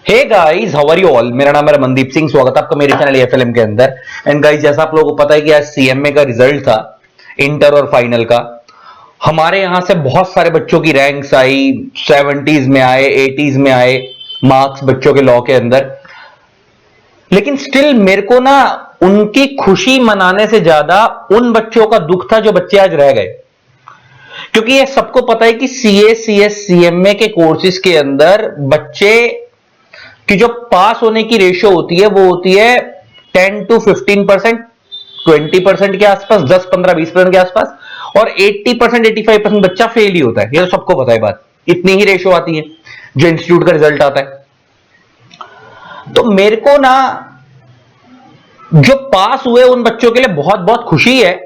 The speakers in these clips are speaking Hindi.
Hey guys, how are you all. मेरा नाम है मनदीप सिंह। स्वागत है आपका मेरे चैनल एफएलएम के अंदर। एंड गाइस, जैसा आप लोगों को पता है कि आज सीएमए का रिजल्ट था, इंटर और फाइनल का। हमारे यहां से बहुत सारे बच्चों की रैंक्स आई, 70s में आए, 80s में आए मार्क्स बच्चों के लॉ के अंदर। लेकिन स्टिल मेरे को ना उनकी खुशी मनाने से ज्यादा उन बच्चों का दुख था जो बच्चे आज रह गए। क्योंकि ये सबको पता है कि सीए, सीएस, सीएमए के कोर्सेज के अंदर बच्चे कि जो पास होने की रेशियो होती है वो होती है 10 to 15%, 20% के आसपास, 10, 15, 20% के आसपास। और 80%, 85% बच्चा फेल ही होता है। ये तो सबको पता है बात। इतनी ही रेशियो आती है जो इंस्टीट्यूट का रिजल्ट आता है। तो मेरे को ना जो पास हुए उन बच्चों के लिए बहुत बहुत खुशी है,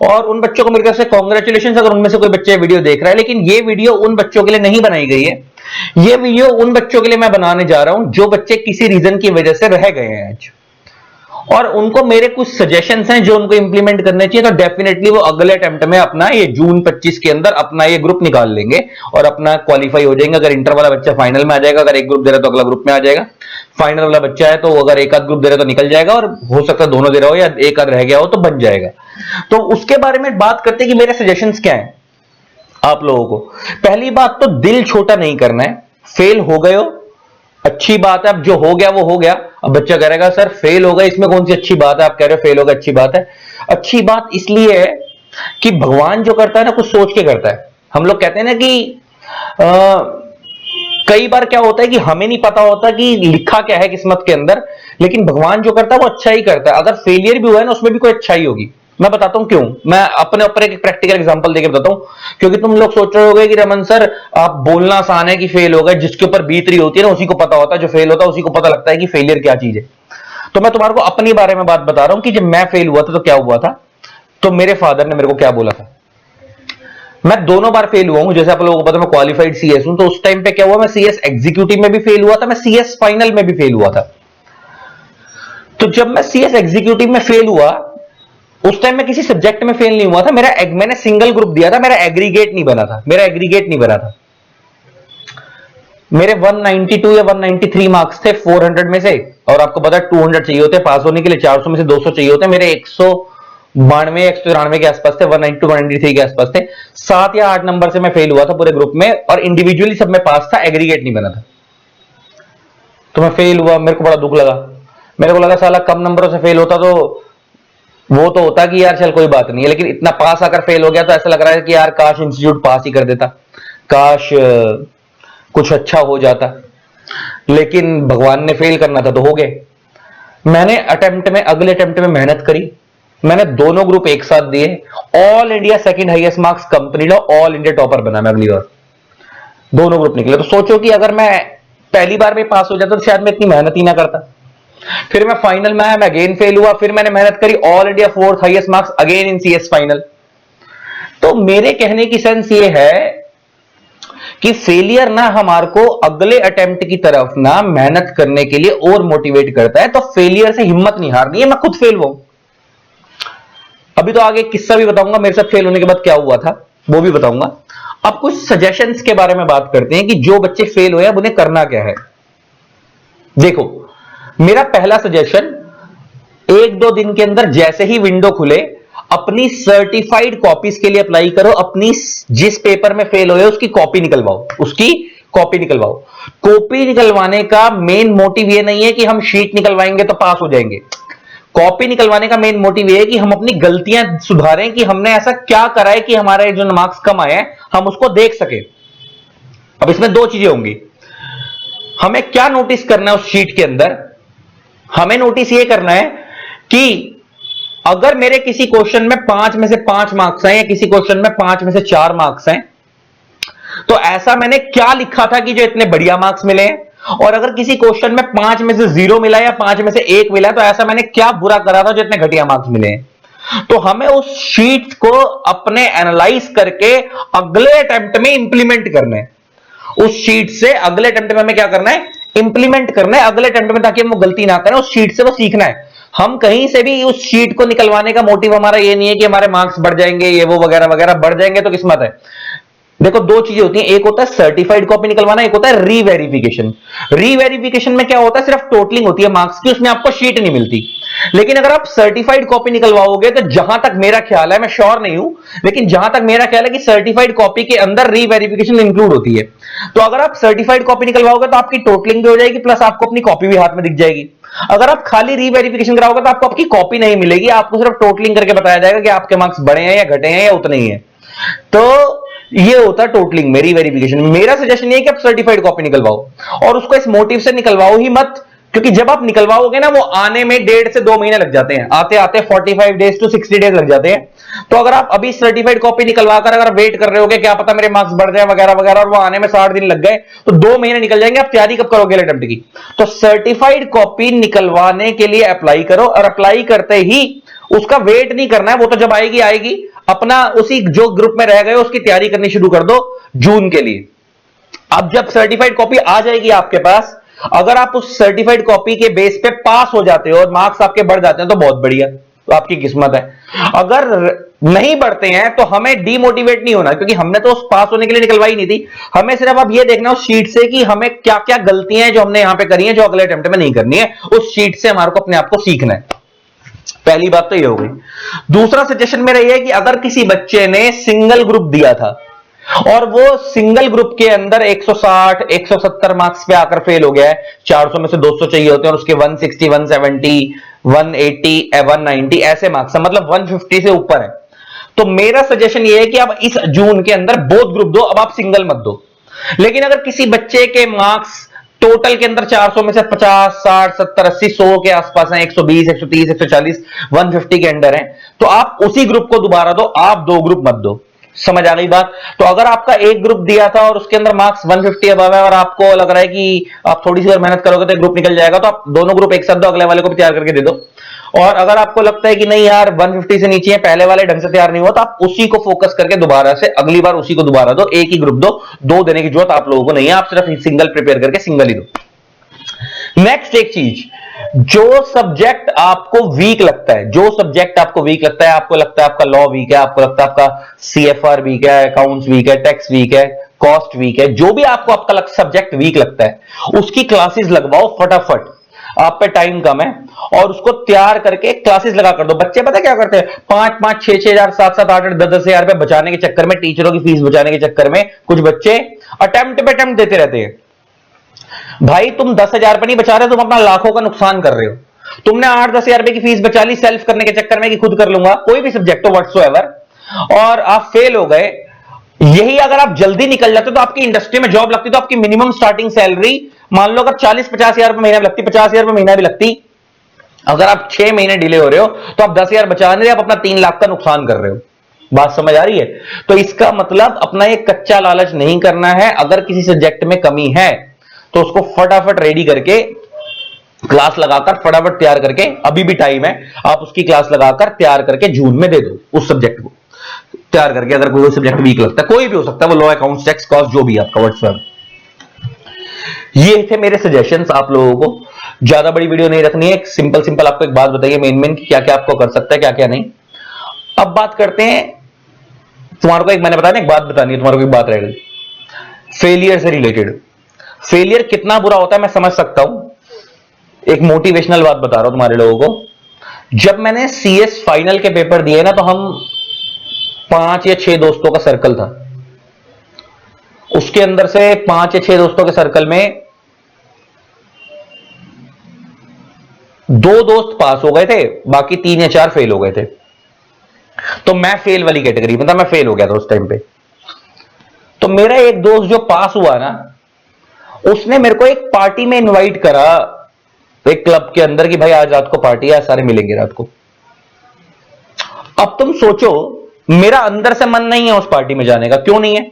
और उन बच्चों को मेरी तरफ से कॉन्ग्रेचुलेशन अगर उनमें से कोई बच्चे वीडियो देख रहा है। लेकिन ये वीडियो उन बच्चों के लिए नहीं बनाई गई है। ये वीडियो उन बच्चों के लिए मैं बनाने जा रहा हूं जो बच्चे किसी रीजन की वजह से रह गए हैं आज, और उनको मेरे कुछ सजेशंस हैं जो उनको इंप्लीमेंट करने चाहिए। तो डेफिनेटली वो अगले अटेम्प्ट में अपना ये जून 25 के अंदर अपना ये ग्रुप निकाल लेंगे और अपना क्वालिफाई हो जाएंगे। अगर इंटर वाला बच्चा फाइनल में आ जाएगा, अगर एक ग्रुप दे रहा है तो अगला ग्रुप में आ जाएगा। फाइनल वाला बच्चा है तो अगर एक आध ग्रुप दे रहा है तो निकल जाएगा, और हो सकता है दोनों दे रहा हो या एक आध रह गया हो तो बन जाएगा। तो उसके बारे में बात करते हैं कि मेरे सजेशंस क्या हैं आप लोगों को। पहली बात तो दिल छोटा नहीं करना है। फेल हो गए हो, अच्छी बात है। अब जो हो गया वो हो गया। अब बच्चा कह रहेगा सर फेल हो गया, इसमें कौन सी अच्छी बात है। आप कह रहे हो फेल हो गया, अच्छी बात है। अच्छी बात इसलिए है कि भगवान जो करता है ना, कुछ सोच के करता है। हम लोग कहते हैं ना कि कई बार क्या होता है कि हमें नहीं पता होता कि लिखा क्या है किस्मत के अंदर, लेकिन भगवान जो करता है वो अच्छा ही करता है। अगर फेलियर भी हुआ है ना, उसमें भी कोई अच्छाई होगी। मैं बताता हूं क्यों। मैं अपने ऊपर एक प्रैक्टिकल एग्जांपल देके बताता हूं। क्योंकि तुम लोग सोच रहे होगे कि रमन सर आप बोलना आसान है कि फेल हो गए, जिसके ऊपर बीत रही होती है ना उसी को पता होता है। जो फेल होता है उसी को पता लगता है कि फेलियर क्या चीज है। तो मैं तुम्हारे को अपने बारे में बात बता रहा हूं कि जब मैं फेल हुआ था तो क्या हुआ था। तो मेरे फादर ने मेरे को क्या बोला था। मैं दोनों बार फेल हुआ हूं, जैसे आप लोगों को पता मैं क्वालिफाइड सीएस हूं। तो उस टाइम पे क्या हुआ, मैं सीएस एग्जीक्यूटिव में भी फेल हुआ था, मैं सीएस फाइनल में भी फेल हुआ था। तो जब मैं सीएस एग्जीक्यूटिव में फेल हुआ, उस टाइम मैं किसी सब्जेक्ट में फेल नहीं हुआ था। मैंने सिंगल ग्रुप दिया था, मेरा एग्रीगेट नहीं बना था। मेरे 192 या 193 मार्क्स थे 400 में से। और आपको पता है 200 चाहिए होते पास होने के लिए, 400 में से 200 चाहिए होते। मेरे 192 193 के आसपास थे, 192 193 के आसपास थे। 7 या 8 नंबर से मैं फेल हुआ था पूरे ग्रुप में, और इंडिविजुअली सब में पास था, एग्रीगेट नहीं बना था। तो मैं फेल हुआ, मेरे को बड़ा दुख लगा। मेरे को लगा साला कम नंबरों से फेल होता तो वो तो होता कि यार चल कोई बात नहीं है, लेकिन इतना पास आकर फेल हो गया तो ऐसा लग रहा है कि यार काश इंस्टीट्यूट पास ही कर देता, काश कुछ अच्छा हो जाता। लेकिन भगवान ने फेल करना था तो हो गए। मैंने अगले अटेम्प्ट में मेहनत करी। मैंने दोनों ग्रुप एक साथ दिए। All India second highest marks company लो, ऑल इंडिया टॉपर बना मैं अगली बार। दोनों ग्रुप निकले। तो सोचो कि अगर मैं पहली बार में पास हो जाता तो शायद मैं इतनी मेहनत ही ना करता। फिर मैं फाइनल में आया, मैं अगेन फेल हुआ। फिर मैंने मेहनत करी, all India fourth highest marks again in CS final. तो मेरे कहने की सेंस ये है कि फेलियर ना हमारे को अगले अटेम्प्ट की तरफ ना मेहनत करने के लिए और मोटिवेट करता है। तो फेलियर से हिम्मत नहीं हारनी है। मैं खुद फेल हुआ। अभी तो आगे किस्सा भी बताऊंगा मेरे साथ फेल होने के बाद क्या हुआ था, वो भी बताऊंगा। अब कुछ सजेशंस के बारे में बात करते हैं कि जो बच्चे फेल हुए अब उन्हें करना क्या है। देखो, मेरा पहला सजेशन, 1-2 दिन के अंदर जैसे ही विंडो खुले अपनी सर्टिफाइड कॉपीज के लिए अप्लाई करो। अपनी जिस पेपर में फेल हुए उसकी कॉपी निकलवाओ, कॉपी निकलवाने का मेन मोटिव यह नहीं है कि हम शीट निकलवाएंगे तो पास हो जाएंगे। कॉपी निकलवाने का मेन मोटिव यह है कि हम अपनी गलतियां सुधारें, कि हमने ऐसा क्या करा है कि हमारे जो मार्क्स कम आए हैं हम उसको देख सके। अब इसमें दो चीजें होंगी। हमें क्या नोटिस करना है उस शीट के अंदर। हमें नोटिस यह करना है कि अगर मेरे किसी क्वेश्चन में 5 में से 5 मार्क्स हैं या किसी क्वेश्चन में 5 में से 4 मार्क्स हैं, तो ऐसा मैंने क्या लिखा था कि जो इतने बढ़िया मार्क्स मिले हैं। और अगर किसी क्वेश्चन में 5 में से 0 मिला या 5 में से 1 मिला, तो ऐसा मैंने क्या बुरा करा था जो इतने घटिया मार्क्स मिले हैं। तो हमें उस शीट को अपने एनालाइज करके अगले अटेम्प्ट में इंप्लीमेंट करना है। उस शीट से अगले अटेम्प्ट में हमें क्या करना है, इंप्लीमेंट करना है अगले अटेम्प्ट में, ताकि हम वो गलती ना करें। उस शीट से वो सीखना है। हम कहीं से भी उस शीट को निकलवाने का मोटिव हमारा ये नहीं है कि हमारे मार्क्स बढ़ जाएंगे, ये वो वगैरह वगैरह। बढ़ जाएंगे तो किस्मत है, देखो दो चीजें होती हैं, एक होता है सर्टिफाइड कॉपी निकलवाना, एक होता है रीवेरिफिकेशन। रीवेरिफिकेशन में क्या होता है, सिर्फ टोटलिंग होती है मार्क्स की, उसमें आपको शीट नहीं मिलती। लेकिन अगर आप सर्टिफाइड कॉपी निकलवाओगे तो जहां तक मेरा ख्याल है, मैं श्योर नहीं हूं, लेकिन जहां तक मेरा ख्याल है कि सर्टिफाइड कॉपी के अंदर रीवेरिफिकेशन इंक्लूड होती है। तो अगर आप सर्टिफाइड कॉपी निकलवाओगे तो आपकी टोटलिंग भी हो जाएगी, प्लस आपको अपनी कॉपी भी हाथ में दिख जाएगी। अगर आप खाली रीवेरिफिकेशन कराओगे तो आपको आपकी कॉपी नहीं मिलेगी, आपको सिर्फ टोटलिंग करके बताया जाएगा कि आपके मार्क्स बढ़े हैं या घटे हैं या उतने ही हैं। तो ये होता है टोटलिंग में, रीवेरिफिकेशन। मेरा सजेशन ये है कि आप सर्टिफाइड कॉपी निकलवाओ, और उसको इस मोटिव से निकलवाओ ही मत, क्योंकि जब आप निकलवाओगे ना, वो आने में 1.5 से 2 महीने लग जाते हैं, आते आते 45 डेज टू 60 डेज लग जाते हैं। तो अगर आप अभी सर्टिफाइड कॉपी निकलवाकर अगर वेट कर रहे हो कि क्या पता मेरे मार्क्स बढ़ जाए वगैरह वगैरह, और वो आने में 60 दिन लग गए, तो 2 महीने निकल जाएंगे, आप तैयारी कब करोगे अटेम्प्ट की? तो सर्टिफाइड कॉपी निकलवाने के लिए अप्लाई करो, और अप्लाई करते ही उसका वेट नहीं करना है, वो तो जब आएगी आएगी, अपना उसी जो ग्रुप में रह गए उसकी तैयारी करनी शुरू कर दो जून के लिए। अब जब सर्टिफाइड कॉपी आ जाएगी आपके पास, अगर आप उस सर्टिफाइड कॉपी के बेस पे पास हो जाते हो और मार्क्स आपके बढ़ जाते हैं तो बहुत बढ़िया, तो आपकी किस्मत है। अगर नहीं बढ़ते हैं तो हमें डीमोटिवेट नहीं होना, क्योंकि हमने तो उस पास होने के लिए निकलवाई नहीं थी। हमें सिर्फ अब ये देखना उस शीट से कि हमें क्या क्या गलतियां हैं जो हमने यहां पे करी हैं, जो अगले अटेम्प्ट में नहीं करनी है। उस शीट से हमारे को अपने आप को सीखना है। पहली बात तो ये हो गई। दूसरा सजेशन मेरा ये है कि अगर किसी बच्चे ने सिंगल ग्रुप दिया था और वो सिंगल ग्रुप के अंदर 160 170 मार्क्स पे आकर फेल हो गया है, 400 में से 200 चाहिए होते हैं और उसके 160 170 180 190 ऐसे मार्क्स है, मतलब 150 से ऊपर है, तो मेरा सजेशन ये है कि अब इस जून के अंदर बोथ ग्रुप दो, अब आप सिंगल मत दो। लेकिन अगर किसी बच्चे के मार्क्स टोटल के अंदर 400 में से 50 60 70 80 100 के आसपास हैं, 120 130 140 150 के अंडर हैं, तो आप उसी ग्रुप को दोबारा दो, आप दो ग्रुप मत दो। समझ आ गई बात? तो अगर आपका एक ग्रुप दिया था और उसके अंदर मार्क्स 150 अबव है और आपको लग रहा है कि आप थोड़ी सी और मेहनत करोगे तो ग्रुप निकल जाएगा, तो आप दोनों ग्रुप एक साथ दो, अगले वाले को भी तैयार करके दे दो। और अगर आपको लगता है कि नहीं यार 150 से नीचे है, पहले वाले ढंग से तैयार नहीं हुआ, तो आप उसी को फोकस करके दोबारा से अगली बार उसी को दोबारा दो, एक ही ग्रुप दो, दो देने की जरूरत आप लोगों को नहीं है, आप सिर्फ सिंगल प्रिपेयर करके सिंगल ही दो। नेक्स्ट एक चीज, जो सब्जेक्ट आपको वीक लगता है, जो सब्जेक्ट आपको वीक लगता है, आपको लगता है आपका लॉ वीक है, आपको लगता है आपका सीएफआर वीक है, अकाउंट्स वीक है, टैक्स वीक है, कॉस्ट वीक है, जो भी आपको आपका सब्जेक्ट वीक लगता है, उसकी क्लासेस लगवाओ फटाफट। आप पे टाइम कम है और उसको तैयार करके क्लासेस लगा कर दो। बच्चे पता क्या करते हैं, 5-5 6-6 हजार 7-7 8-8 10-10 हजार रुपए बचाने के चक्कर में, टीचरों की फीस बचाने के चक्कर में कुछ बच्चे अटेम्प्ट पे अटेम्प्ट देते रहते हैं। भाई तुम 10,000 रुपए नहीं बचा रहे, तुम अपना लाखों का नुकसान कर रहे हो। तुमने 8-10 हजार रुपए की फीस बचा ली सेल्फ करने के चक्कर में कि खुद कर लूंगा, कोई भी सब्जेक्ट हो व्हाट्सोएवर, और आप फेल हो गए। यही अगर आप जल्दी निकल जाते तो आपकी इंडस्ट्री में जॉब लगती, तो आपकी मिनिमम स्टार्टिंग सैलरी मान लो अगर 40-50 हजार रुपए महीना भी लगती, 50 हजार रुपए महीना भी लगती, अगर आप 6 महीने डिले हो रहे हो तो आप 10 हजार बचा रहे हो, आप अपना 3 लाख का नुकसान कर रहे हो। बात समझ आ रही है? तो इसका मतलब अपना एक कच्चा लालच नहीं करना है। अगर किसी सब्जेक्ट में कमी है तो उसको फटाफट रेडी करके क्लास लगाकर फटाफट तैयार करके, अभी भी टाइम है, आप उसकी क्लास लगाकर तैयार करके जून में दे दो उस सब्जेक्ट को तैयार करके। अगर कोई सब्जेक्ट वीक लगता है, कोई भी हो सकता है, वो लॉ अकाउंट्स टैक्स कॉस्ट जो भी आपका व्हाट्सएप। ये थे मेरे सजेशंस आप लोगों को। ज्यादा बड़ी वीडियो नहीं रखनी है, सिंपल सिंपल आपको एक बात बताइए मेन मेन कि क्या क्या आपको कर सकता है, क्या क्या नहीं। अब बात करते हैं, तुम्हारे को एक मैंने बताया ना, एक बात बतानी है तुम्हारे को, एक बात रह गई फेलियर से रिलेटेड। फेलियर कितना बुरा होता है मैं समझ सकता हूं, एक मोटिवेशनल बात बता रहा हूं तुम्हारे लोगों को। जब मैंने सीएस फाइनल के पेपर दिए ना, तो हम 5 या 6 दोस्तों का सर्कल था, उसके अंदर से 5 या 6 दोस्तों के सर्कल में 2 दोस्त पास हो गए थे, बाकी 3 या 4 फेल हो गए थे। तो मैं फेल वाली कैटेगरी, मतलब मैं फेल हो गया था उस टाइम पे। तो मेरा एक दोस्त जो पास हुआ ना, उसने मेरे को एक पार्टी में इनवाइट करा, एक क्लब के अंदर, कि भाई आज रात को पार्टी है, सारे मिलेंगे रात को। अब तुम सोचो, मेरा अंदर से मन नहीं है उस पार्टी में जाने का। क्यों नहीं है?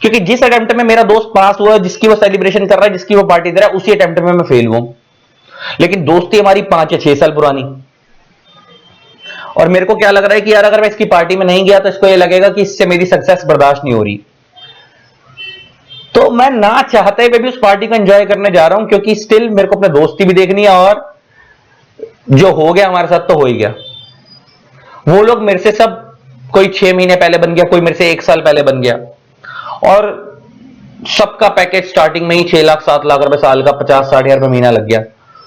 क्योंकि जिस अटेम्प्ट में मेरा दोस्त पास हुआ, जिसकी वो सेलिब्रेशन कर रहा है, जिसकी वो पार्टी दे रहा है, उसी अटेम्प्ट में मैं फेल हुआ। लेकिन दोस्ती हमारी 5 या 6 साल पुरानी, और मेरे को क्या लग रहा है कि यार अगर मैं इसकी पार्टी में नहीं गया तो इसको ये लगेगा कि इससे मेरी सक्सेस बर्दाश्त नहीं हो रही। तो मैं ना चाहते हुए भी उस पार्टी को एंजॉय करने जा रहा हूं, क्योंकि स्टिल मेरे को अपने दोस्ती भी देखनी है, और जो हो गया हमारे साथ तो हो ही गया। वो लोग मेरे से सब, कोई 6 महीने पहले बन गया, कोई मेरे से 1 साल पहले बन गया, और सबका पैकेज स्टार्टिंग में ही 6 लाख 7 लाख रुपए साल का 50-60 हजार रुपए महीना लग गया।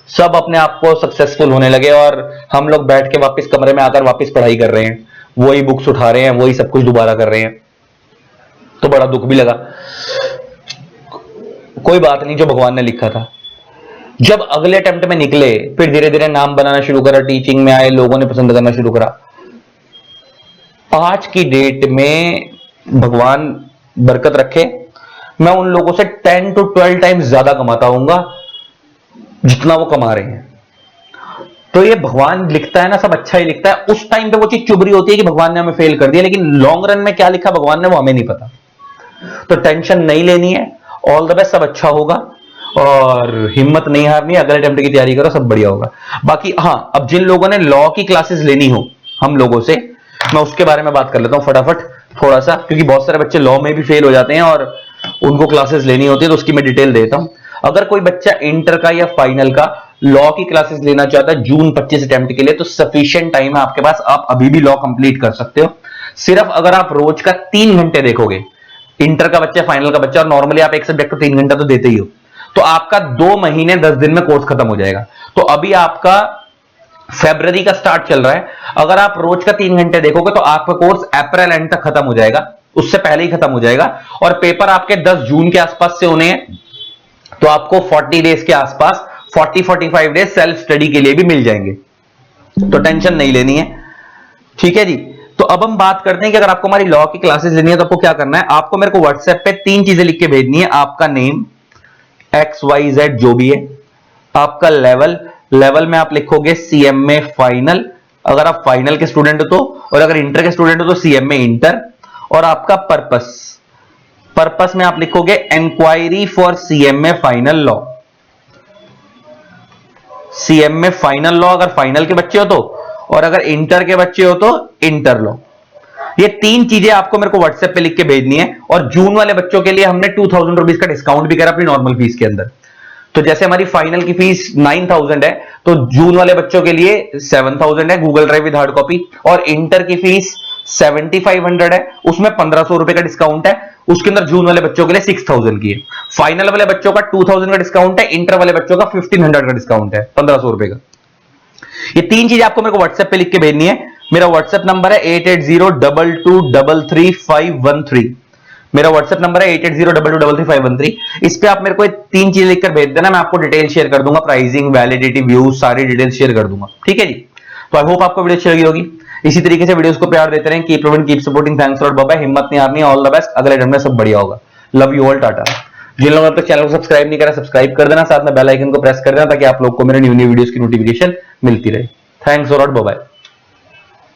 सब अपने आप को सक्सेसफुल होने लगे और हम लोग बैठ के वापस कमरे में आकर वापस पढ़ाई कर रहे हैं, वही बुक्स उठा रहे हैं, वही सब कुछ दोबारा कर रहे हैं। तो बड़ा दुख भी लगा। कोई बात नहीं, जो भगवान ने लिखा था। जब अगले अटेम्प्ट में निकले, फिर धीरे धीरे नाम बनाना शुरू करा, टीचिंग में आए, लोगों ने पसंद करना शुरू करा। आज की डेट में भगवान बरकत रखे, मैं उन लोगों से 10 to 12 टाइम्स ज्यादा कमाता हूंगा जितना वो कमा रहे हैं। तो ये भगवान लिखता है ना, सब अच्छा ही लिखता है। उस टाइम पे वो चीज चुभ रही होती है कि भगवान ने हमें फेल कर दिया, लेकिन लॉन्ग रन में क्या लिखा भगवान ने वो हमें नहीं पता। तो टेंशन नहीं लेनी है, ऑल द बेस्ट, सब अच्छा होगा और हिम्मत नहीं हारनी, अगले अटेम्प्ट की तैयारी करो, सब बढ़िया होगा। बाकी हाँ, अब जिन लोगों ने लॉ की क्लासेस लेनी हो हम लोगों से, मैं उसके बारे में बात कर लेता हूं फटाफट थोड़ा सा, क्योंकि बहुत सारे बच्चे लॉ में भी फेल हो जाते हैं और उनको क्लासेस लेनी होती है, तो उसकी मैं डिटेल देता हूं। अगर कोई बच्चा इंटर का या फाइनल का लॉ की क्लासेस लेना चाहता है जून 25 अटेम्प्ट के लिए, तो सफिशिएंट टाइम है आपके पास, आप अभी भी लॉ कंप्लीट कर सकते हो। सिर्फ अगर आप रोज का 3 घंटे देखोगे, इंटर का बच्चा फाइनल का बच्चा, और नॉर्मली आप एक सब्जेक्ट को 3 घंटा तो देते ही हो, तो आपका 2 महीने 10 दिन में कोर्स खत्म हो जाएगा। तो अभी आपका फरवरी का स्टार्ट चल रहा है, अगर आप रोज का 3 घंटे देखोगे तो आपका कोर्स अप्रैल एंड तक खत्म हो जाएगा, उससे पहले ही खत्म हो जाएगा। और पेपर आपके 10 जून के आसपास से होने हैं, तो आपको 40 डेज के आसपास 40-45 डेज सेल्फ स्टडी के लिए भी मिल जाएंगे। तो टेंशन नहीं लेनी है, ठीक है जी। तो अब हम बात करते हैं कि अगर आपको हमारी लॉ की क्लासेस लेनी है तो आपको क्या करना है। आपको मेरे को व्हाट्सएप पे 3 चीजें लिख के भेजनी है। आपका नेम, XYZ जो भी है, आपका लेवल में आप लिखोगे CMA फाइनल, अगर आप फाइनल के स्टूडेंट हो तो, और अगर इंटर के स्टूडेंट हो तो CMA इंटर, और आपका पर्पस में आप लिखोगे inquiry for CMA final law. CMA final law अगर फाइनल के बच्चे हो तो, और अगर इंटर के बच्चे हो तो इंटर लॉ। ये 3 चीजें आपको मेरे को व्हाट्सएप पे लिख के भेजनी है। और जून वाले बच्चों के लिए हमने 2000 रुपीज का डिस्काउंट भी करा अपनी नॉर्मल फीस के अंदर। तो जैसे हमारी फाइनल की फीस 9000 है, तो जून वाले बच्चों के लिए 7000 है Google drive with hard copy, और इंटर की फीस 7500 है, उसमें 1500 रुपए का डिस्काउंट है, उसके अंदर जून वाले बच्चों के लिए 6000 की है। फाइनल वाले बच्चों का 2000 का डिस्काउंट है, इंटर वाले बच्चों का 1500 का डिस्काउंट है, 1500 रुपए का। ये 3 चीजें आपको मेरे को व्हाट्सएप पे लिख के भेजनी है। मेरा व्हाट्सएप नंबर है 8802233513। मेरा व्हाट्सएप नंबर है 8802233513। इस पे आप मेरे को 3 चीजें लिखकर भेज देना, मैं आपको डिटेल शेयर कर दूंगा, प्राइसिंग, वैलिडिटी, व्यूज, सारी डिटेल शेयर कर दूंगा, ठीक है जी। तो आई होप आपको वीडियो अच्छी लगी होगी। इसी तरीके से वीडियोस को प्यार देते रहें। Keep loving, keep supporting, thanks lot, bye bye. हिम्मत नहीं हारनी, ऑल द बेस्ट, अगले दिन में सब बढ़िया होगा। Love you all, tata. जिन लोगों ने अब तक चैनल को सब्सक्राइब नहीं करा, सब्सक्राइब कर देना, साथ में बेल आइकन को प्रेस कर देना, ताकि आप लोग को मेरे न्यू वीडियोस की नोटिफिकेशन मिलती रहे। Thanks lot, bye bye.